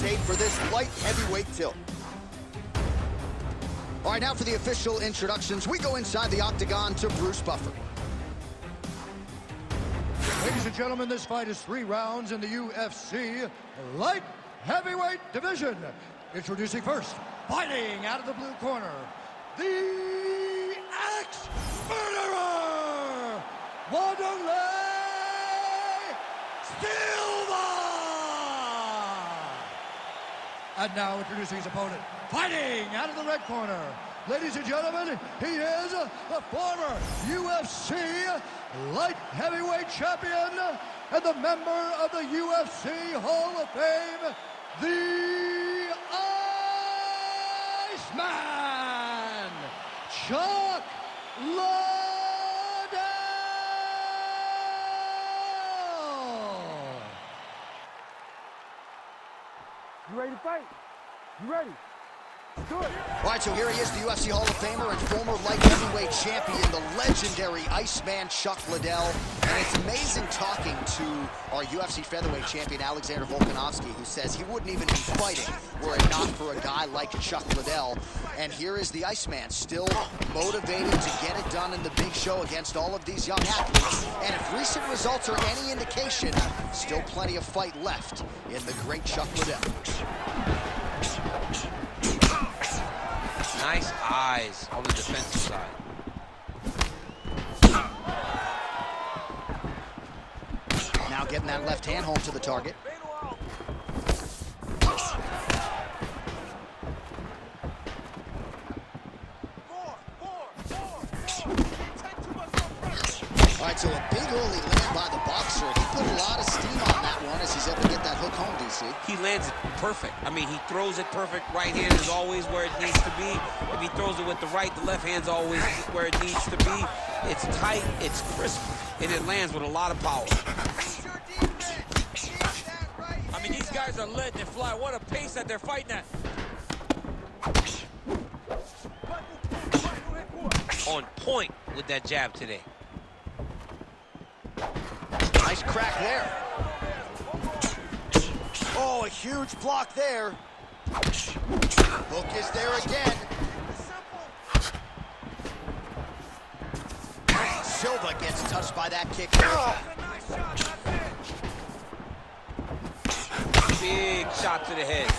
tape for this light heavyweight tilt. All right, now for the official introductions. We go inside the octagon to Bruce Buffer. Ladies and gentlemen, this fight is 3 rounds in the UFC light heavyweight division. Introducing first, fighting out of the blue corner, the ex-murderer, Wanderlei Silva! And now introducing his opponent, fighting out of the red corner. Ladies and gentlemen, he is the former UFC light heavyweight champion and the member of the UFC Hall of Fame, the Iceman, Chuck Liddell! You ready to fight? You ready? Let's do it. All right, so here he is, the UFC Hall of Famer and former light heavyweight champion, the legendary Iceman Chuck Liddell. And it's amazing talking to our UFC featherweight champion, Alexander Volkanovski, who says he wouldn't even be fighting were it not for a guy like Chuck Liddell. And here is the Iceman, still motivated to get it done in the big show against all of these young athletes. And if recent results are any indication, still plenty of fight left in the great Chuck Liddell. Nice eyes on the defensive side. Now getting that left hand home to the target. All right, so a big early land by the boxer. He put a lot of steam on that one as he's able to get that hook home, DC. He lands it perfect. I mean, he throws it perfect. Right hand is always where it needs to be. If he throws it with the right, the left hand's always where it needs to be. It's tight, it's crisp, and it lands with a lot of power. I mean, these guys are letting it fly. What a pace that they're fighting at. On point with that jab today. Nice crack there. Oh, a huge block there. Hook is there again. Silva gets touched by that kick. Big shot to the head.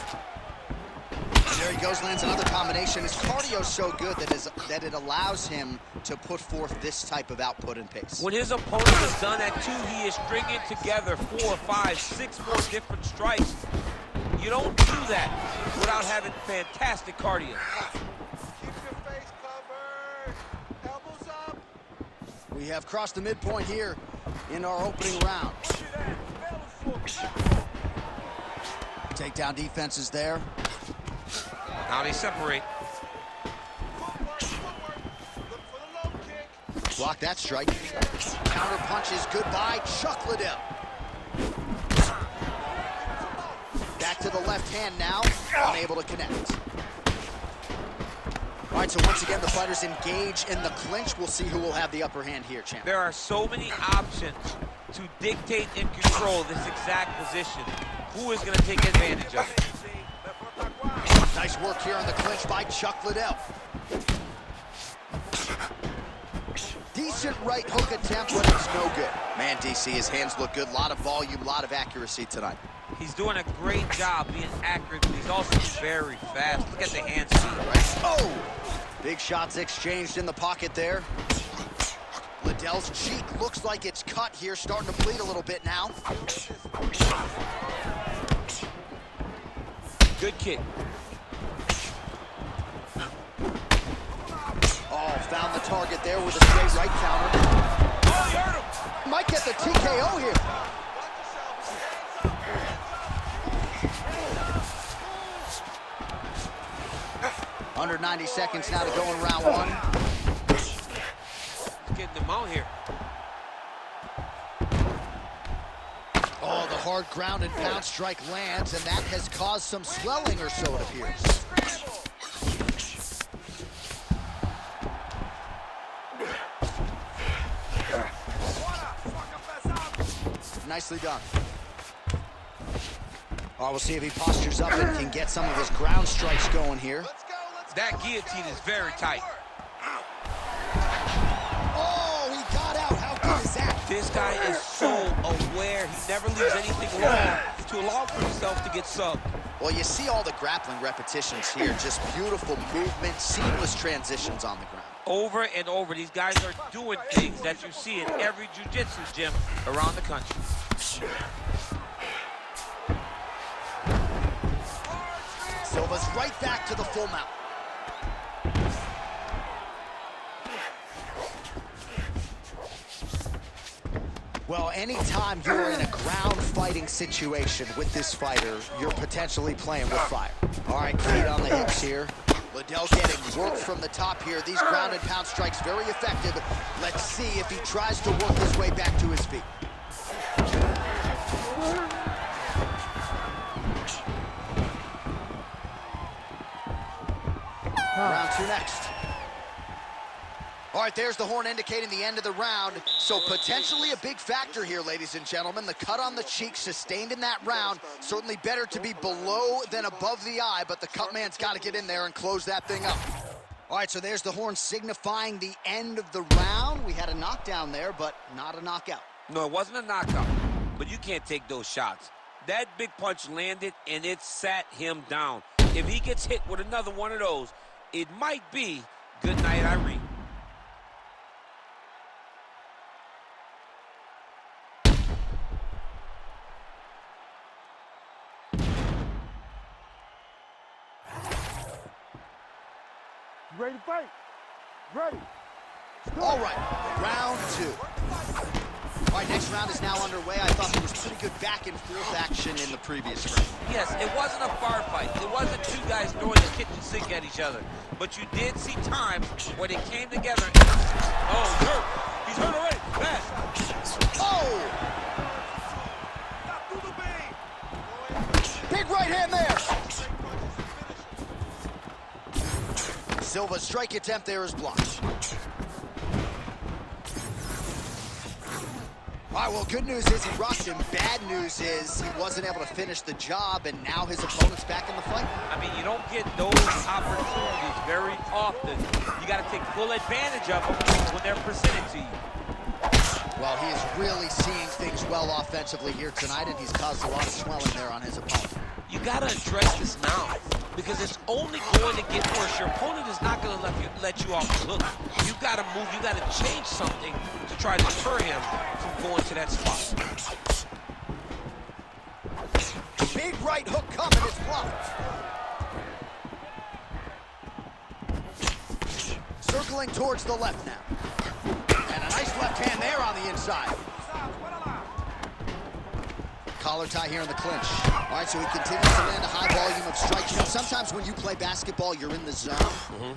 There he goes, lands another combination. His cardio's so good that it allows him to put forth this type of output and pace. When his opponent is done at 2, he is stringing together 4, 5, 6 more different strikes. You don't do that without having fantastic cardio. Keep your face covered. Elbows up. We have crossed the midpoint here in our opening round. Takedown defense is there. Now they separate. Block that strike. Counter punch is good by Chuck Liddell. Back to the left hand now, unable to connect. All right, so once again, the fighters engage in the clinch. We'll see who will have the upper hand here, champ. There are so many options to dictate and control this exact position. Who is going to take advantage of it? Nice work here on the clinch by Chuck Liddell. Decent right hook attempt, but it's no good. Man, DC, his hands look good. A lot of volume, a lot of accuracy tonight. He's doing a great job being accurate, but he's also very fast. Look at the hand speed. Right? Oh! Big shots exchanged in the pocket there. Liddell's cheek looks like it's cut here, starting to bleed a little bit now. Good kick. Oh, found the target there with a straight right counter. Oh, he hurt him. Might get the TKO here. Under 90 seconds now to go in round 1. He's getting them out here. Oh, the hard ground and pound strike lands, and that has caused some swelling or so, it appears. Nicely done. Oh, we'll see if he postures up and can get some of his ground strikes going here. That guillotine is very tight. Oh, he got out. How good is that? This guy is so aware. He never leaves anything long to allow for himself to get subbed. Well, you see all the grappling repetitions here. Just beautiful movement, seamless transitions on the ground. Over and over, these guys are doing things that you see in every jiu-jitsu gym around the country. Silva's right back to the full mount. Well, anytime you're in a ground fighting situation with this fighter, you're potentially playing with fire. All right, feet on the hips here. Liddell getting work from the top here. These ground and pound strikes very effective. Let's see if he tries to work his way back to his feet. Round two next. All right, there's the horn indicating the end of the round. So potentially a big factor here, ladies and gentlemen. The cut on the cheek sustained in that round. Certainly better to be below than above the eye, but the cut man's got to get in there and close that thing up. All right, so there's the horn signifying the end of the round. We had a knockdown there, but not a knockout. No, it wasn't a knockout, but you can't take those shots. That big punch landed, and it sat him down. If he gets hit with another one of those, it might be good night, Irene. You ready to fight? Ready. All right, round two. All right, next round is now underway. I thought there was pretty good back and forth action in the previous round. Yes, it wasn't a bar fight. It wasn't two guys throwing the kitchen sink at each other. But you did see times where they came together. Oh, he's hurt. He's hurt already. Fast. Oh! Big right hand there. Silva's strike attempt there is blocked. All right, well, good news is he rocked him. Bad news is he wasn't able to finish the job, and now his opponent's back in the fight. I mean, you don't get those opportunities very often. You got to take full advantage of them when they're presented to you. Well, he is really seeing things well offensively here tonight, and he's caused a lot of swelling there on his opponent. You got to address this now, because it's only going to get worse. Your opponent is not going to let you off the hook. You got to move. You got to change something to try to deter him from going to that spot. Big right hook coming, it's blocked. Circling towards the left now. And a nice left hand there on the inside. Collar tie here in the clinch. All right, so he continues to land a high volume of strikes. You know, sometimes when you play basketball, you're in the zone.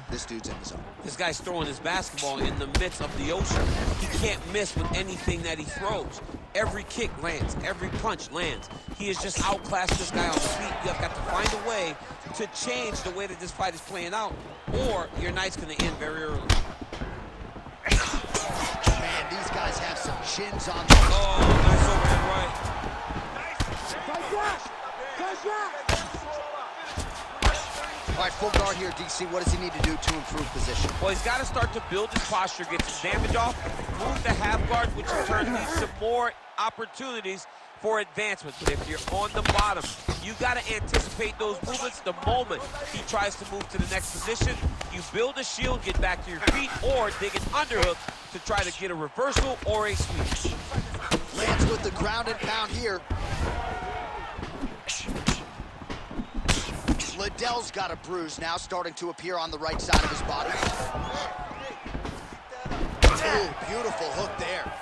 This dude's in the zone. This guy's throwing his basketball in the midst of the ocean. He can't miss with anything that he throws. Every kick lands. Every punch lands. He has just outclassed this guy on the feet. You've got to find a way to change the way that this fight is playing out, or your night's going to end very early. Man, these guys have some chins on them. Oh, nice overhead right. All right, full guard here, DC. What does he need to do to improve position? Well, he's got to start to build his posture, get some damage off, move the half guard, which in turn leads to more opportunities for advancement. But if you're on the bottom, you got to anticipate those movements the moment he tries to move to the next position. You build a shield, get back to your feet, or dig an underhook to try to get a reversal or a sweep. Lands with the ground and pound here. Liddell's got a bruise now starting to appear on the right side of his body. Oh, beautiful hook there.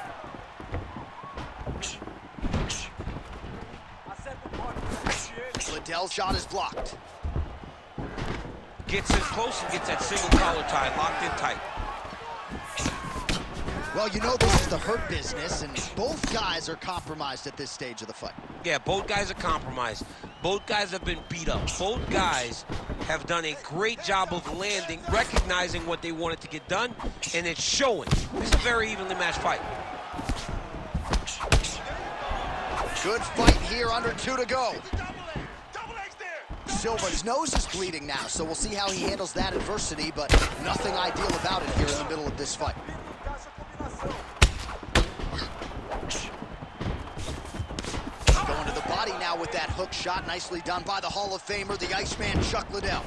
Liddell's shot is blocked. Gets in close and gets that single collar tie locked in tight. Well, you know this is the hurt business, and both guys are compromised at this stage of the fight. Yeah, both guys are compromised. Both guys have been beat up. Both guys have done a great job of landing, recognizing what they wanted to get done, and it's showing. This is a very evenly matched fight. Good fight here, under 2 to go. Silva's nose is bleeding now, so we'll see how he handles that adversity, but nothing ideal about it here in the middle of this fight. Going to the body now with that hook shot, nicely done by the Hall of Famer, the Iceman Chuck Liddell.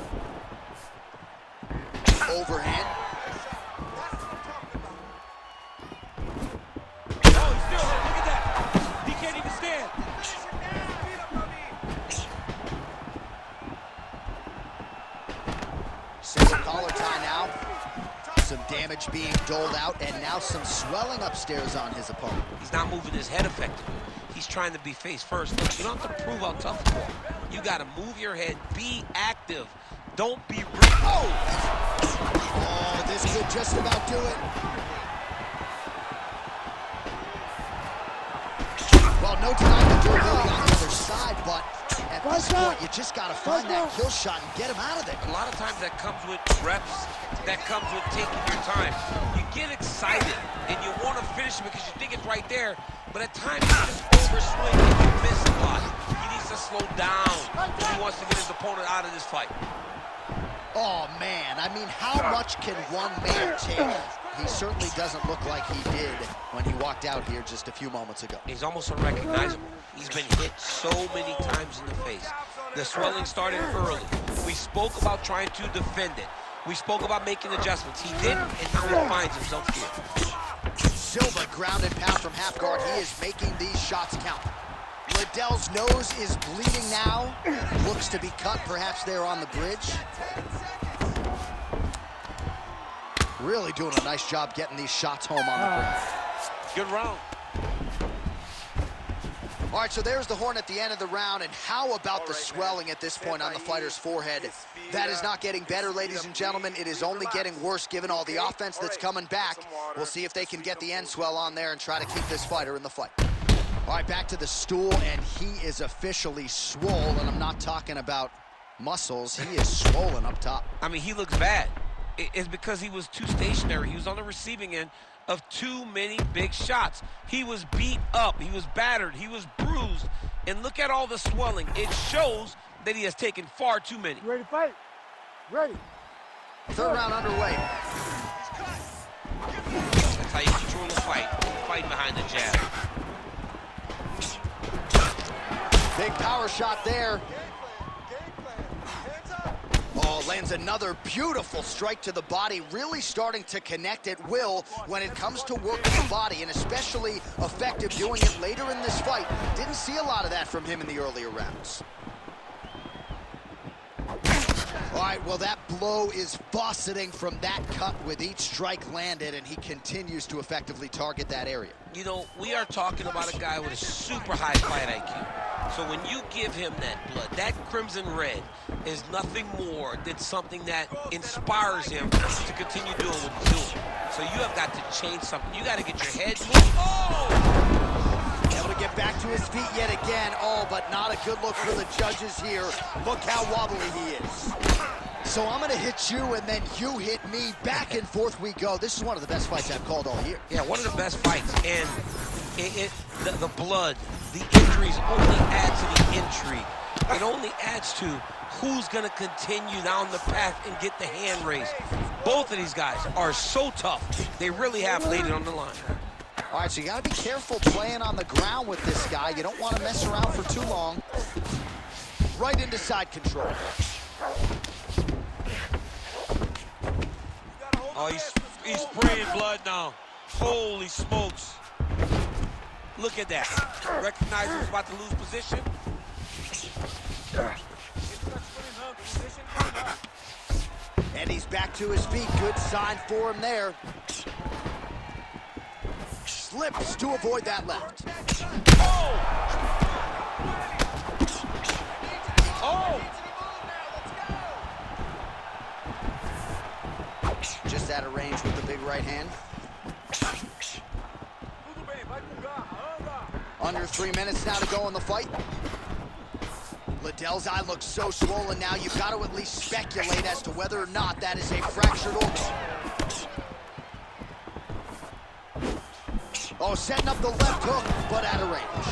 Overhand. Oh, he's still there. Look at that. He can't even stand. Single collar tie now. Some damage being doled out, and now some swelling upstairs on his opponent. He's not moving his head effectively. He's trying to be face first. Look, you don't have to prove how tough you are. You got to move your head. Be active. Don't be rude. Oh! Oh, this could just about do it. Well, no denying the durability on the other side, but at this point, you just got to find that kill shot and get him out of there. A lot of times that comes with reps. That comes with taking your time. You get excited, and you want to finish it because you think it's right there, but at times you just overswing and you miss a lot. He needs to slow down if he wants to get his opponent out of this fight. Oh, man, I mean, how much can one man take? He certainly doesn't look like he did when he walked out here just a few moments ago. He's almost unrecognizable. He's been hit so many times in the face. The swelling started early. We spoke about trying to defend it. We spoke about making adjustments. He didn't, and now he finds himself here. Silva ground and pound from half guard. He is making these shots count. Liddell's nose is bleeding now. Looks to be cut, perhaps there on the bridge. Really doing a nice job getting these shots home on the ground. Good round. All right, so there's the horn at the end of the round, and how about the swelling at this point on the fighter's forehead? That is not getting better, ladies and gentlemen. It is only getting worse given all the offense that's coming back. We'll see if they can get the end swell on there and try to keep this fighter in the fight. All right, back to the stool, and he is officially swole, and I'm not talking about muscles. He is swollen up top. I mean, he looks bad. It's because he was too stationary. He was on the receiving end of too many big shots. He was beat up. He was battered. He was bruised. And look at all the swelling. It shows that he has taken far too many. You ready to fight? Ready. Third round underway. That's how you control a fight. Fight behind the jab. Big power shot there. Oh, lands another beautiful strike to the body, really starting to connect at will when it comes to working the body, and especially effective doing it later in this fight. Didn't see a lot of that from him in the earlier rounds. All right, well, that blow is buffeting from that cut with each strike landed, and he continues to effectively target that area. You know, we are talking about a guy with a super high fight IQ. So when you give him that blood, that crimson red is nothing more than something that inspires him to continue doing what he's doing. So you have got to change something. You got to get your head moved. Oh! Able to get back to his feet yet again. Oh, but not a good look for the judges here. Look how wobbly he is. So I'm going to hit you, and then you hit me. Back and forth we go. This is one of the best fights I've called all year. Yeah, one of the best fights. And the blood, the injuries only add to the intrigue. It only adds to who's going to continue down the path and get the hand raised. Both of these guys are so tough. They really have laid it on the line. All right, so you got to be careful playing on the ground with this guy. You don't want to mess around for too long. Right into side control. Oh, he's spraying blood now. Holy smokes. Look at that. Recognize he's about to lose position. And he's back to his feet. Good sign for him there. Slips to avoid that left. Oh! Oh! Just out of range with the big right hand. Under 3 minutes now to go in the fight. Liddell's eye looks so swollen now, you've got to at least speculate as to whether or not that is a fractured organ. Oh, setting up the left hook, but out of range.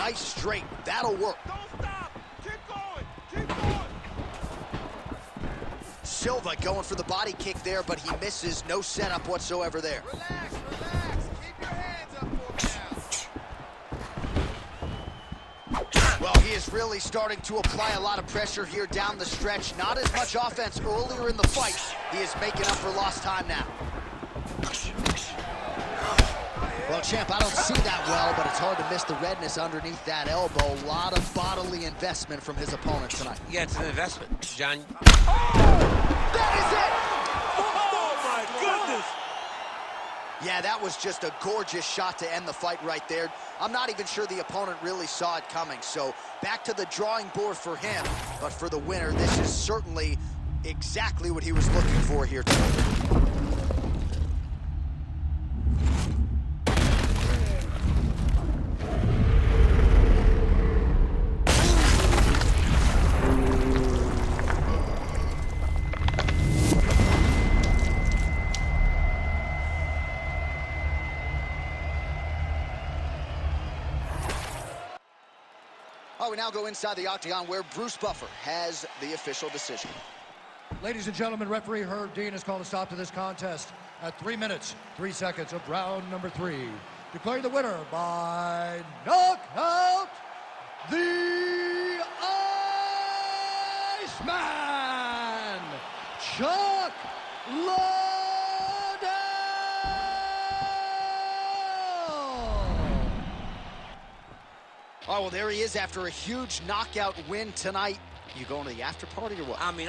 Nice straight. That'll work. Don't stop. Keep going. Keep going. Silva going for the body kick there, but he misses. No setup whatsoever there. Relax, relax. Keep your hands up for me now. Well, he is really starting to apply a lot of pressure here down the stretch. Not as much offense earlier in the fight. He is making up for lost time now. Well, champ, I don't see that well, but it's hard to miss the redness underneath that elbow. A lot of bodily investment from his opponent tonight. Yeah, it's an investment, John. That is it! Oh, my goodness. Yeah, that was just a gorgeous shot to end the fight right there. I'm not even sure the opponent really saw it coming. So back to the drawing board for him. But for the winner, this is certainly exactly what he was looking for here tonight. Oh, we now go inside the octagon where Bruce Buffer has the official decision. Ladies and gentlemen, referee Herb Dean has called a stop to this contest at 3 minutes, 3 seconds of round number 3. Declaring the winner by knockout, the Iceman, Chuck Liddell. Oh, well, there he is after a huge knockout win tonight. You going to the after party or what? I mean,